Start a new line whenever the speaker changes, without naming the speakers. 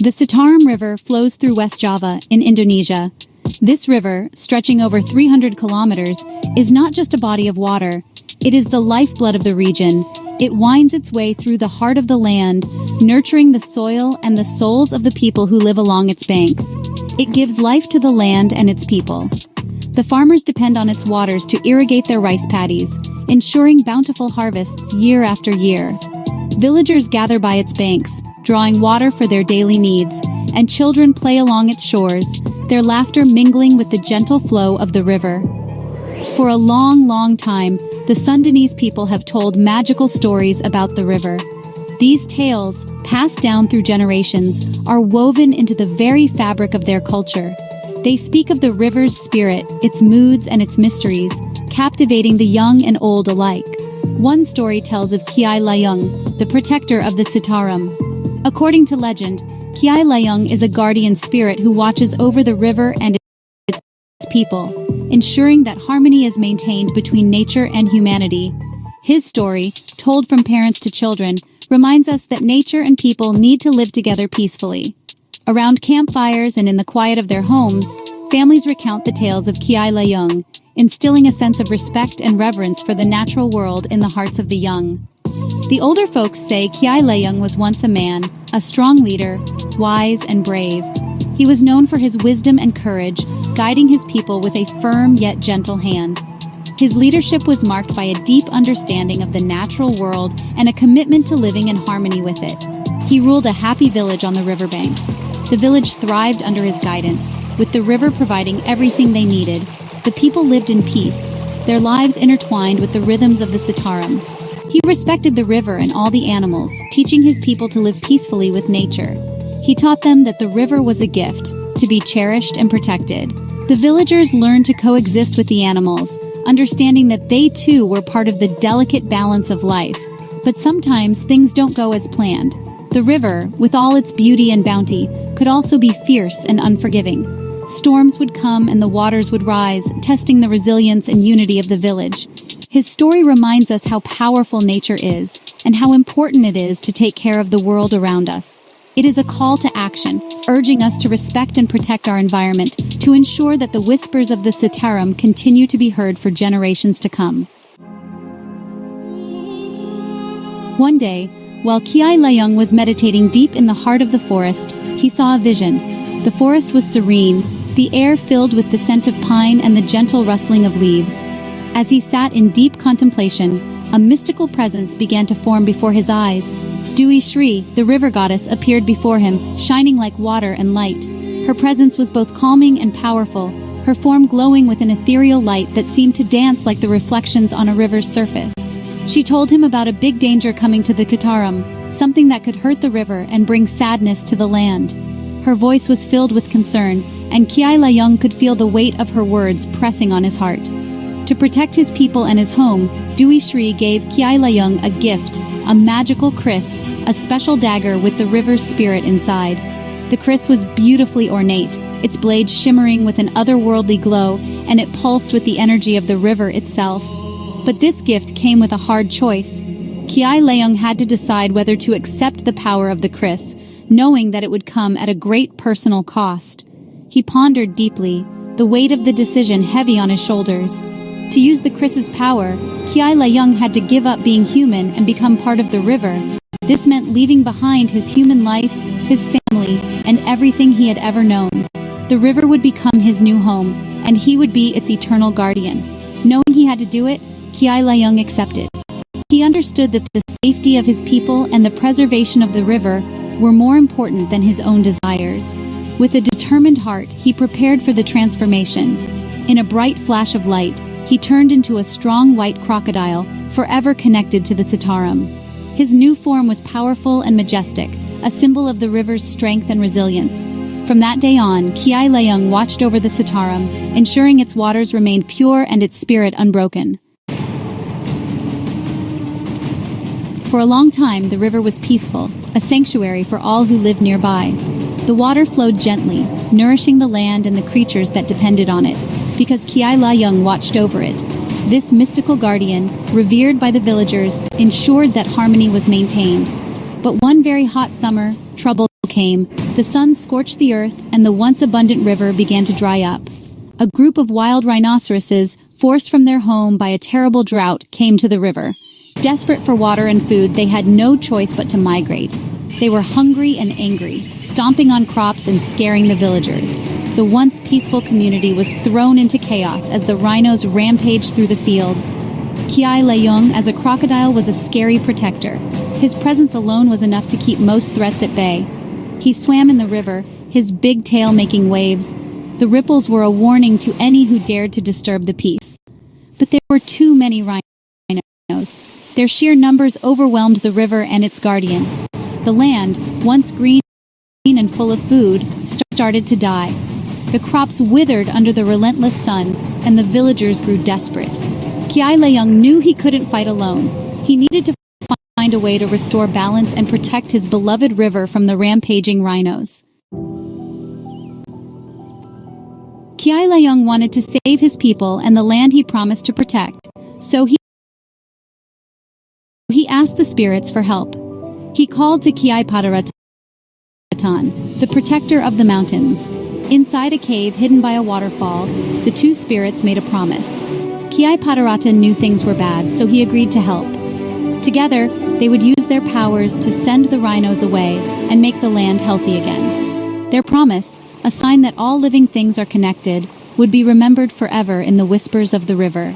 The Citarum River flows through West Java, in Indonesia. This river, stretching over 300 kilometers, is not just a body of water. It is the lifeblood of the region. It winds its way through the heart of the land, nurturing the soil and the souls of the people who live along its banks. It gives life to the land and its people. The farmers depend on its waters to irrigate their rice paddies, ensuring bountiful harvests year after year. Villagers gather by its banks, drawing water for their daily needs, and children play along its shores, their laughter mingling with the gentle flow of the river. For a long, long time, the Sundanese people have told magical stories about the river. These tales, passed down through generations, are woven into the very fabric of their culture. They speak of the river's spirit, its moods and its mysteries, captivating the young and old alike. One story tells of Kiai Layung, the protector of the Citarum. According to legend, Kiai Layung is a guardian spirit who watches over the river and its people, ensuring that harmony is maintained between nature and humanity. His story, told from parents to children, reminds us that nature and people need to live together peacefully. Around campfires and in the quiet of their homes, families recount the tales of Kiai Layung, instilling a sense of respect and reverence for the natural world in the hearts of the young. The older folks say Kiai Layung was once a man, a strong leader, wise and brave. He was known for his wisdom and courage, guiding his people with a firm yet gentle hand. His leadership was marked by a deep understanding of the natural world and a commitment to living in harmony with it. He ruled a happy village on the riverbanks. The village thrived under his guidance, with the river providing everything they needed. The people lived in peace, their lives intertwined with the rhythms of the Citarum. He respected the river and all the animals, teaching his people to live peacefully with nature. He taught them that the river was a gift, to be cherished and protected. The villagers learned to coexist with the animals, understanding that they too were part of the delicate balance of life. But sometimes things don't go as planned. The river, with all its beauty and bounty, could also be fierce and unforgiving. Storms would come and the waters would rise, testing the resilience and unity of the village. His story reminds us how powerful nature is, and how important it is to take care of the world around us. It is a call to action, urging us to respect and protect our environment, to ensure that the whispers of the Citarum continue to be heard for generations to come. One day, while Kiai Layung was meditating deep in the heart of the forest, he saw a vision. The forest was serene, the air filled with the scent of pine and the gentle rustling of leaves. As he sat in deep contemplation, a mystical presence began to form before his eyes. Dewi Shri, the river goddess, appeared before him, shining like water and light. Her presence was both calming and powerful, her form glowing with an ethereal light that seemed to dance like the reflections on a river's surface. She told him about a big danger coming to the Citarum, something that could hurt the river and bring sadness to the land. Her voice was filled with concern, and Kiai Layung could feel the weight of her words pressing on his heart. To protect his people and his home, Dewi Shri gave Kiai Layung a gift, a magical kris, a special dagger with the river's spirit inside. The kris was beautifully ornate, its blade shimmering with an otherworldly glow, and it pulsed with the energy of the river itself. But this gift came with a hard choice. Kiai Layung had to decide whether to accept the power of the kris, knowing that it would come at a great personal cost. He pondered deeply, the weight of the decision heavy on his shoulders. To use the kris's power, Kiai Layung had to give up being human and become part of the river. This meant leaving behind his human life, his family, and everything he had ever known. The river would become his new home, and he would be its eternal guardian. Knowing he had to do it, Kiai Layung accepted. He understood that the safety of his people and the preservation of the river were more important than his own desires. With a determined heart, he prepared for the transformation. In a bright flash of light, he turned into a strong white crocodile, forever connected to the Citarum. His new form was powerful and majestic, a symbol of the river's strength and resilience. From that day on, Kiai Layung watched over the Citarum, ensuring its waters remained pure and its spirit unbroken. For a long time, the river was peaceful, a sanctuary for all who lived nearby. The water flowed gently, nourishing the land and the creatures that depended on it, because Kiai Layung watched over it. This mystical guardian, revered by the villagers, ensured that harmony was maintained. But one very hot summer, trouble came. came, the sun scorched the earth and the once abundant river began to dry up. A group of wild rhinoceroses, forced from their home by a terrible drought, came to the river. Desperate for water and food, they had no choice but to migrate. They were hungry and angry, stomping on crops and scaring the villagers. The once peaceful community was thrown into chaos as the rhinos rampaged through the fields. Kiai Layung, as a crocodile, was a scary protector. His presence alone was enough to keep most threats at bay. He swam in the river, his big tail making waves. The ripples were a warning to any who dared to disturb the peace. But there were too many rhinos. Their sheer numbers overwhelmed the river and its guardian. The land, once green and full of food, started to die. The crops withered under the relentless sun, and the villagers grew desperate. Kiai Layung knew he couldn't fight alone. He needed to find a way to restore balance and protect his beloved river from the rampaging rhinos. Kiai Layung wanted to save his people and the land he promised to protect, so he asked the spirits for help. He called to Kiai Padaratan, the protector of the mountains. Inside a cave hidden by a waterfall, the two spirits made a promise. Kiai Padaratan knew things were bad, so he agreed to help. Together, they would use their powers to send the rhinos away and make the land healthy again. Their promise, a sign that all living things are connected, would be remembered forever in the whispers of the river.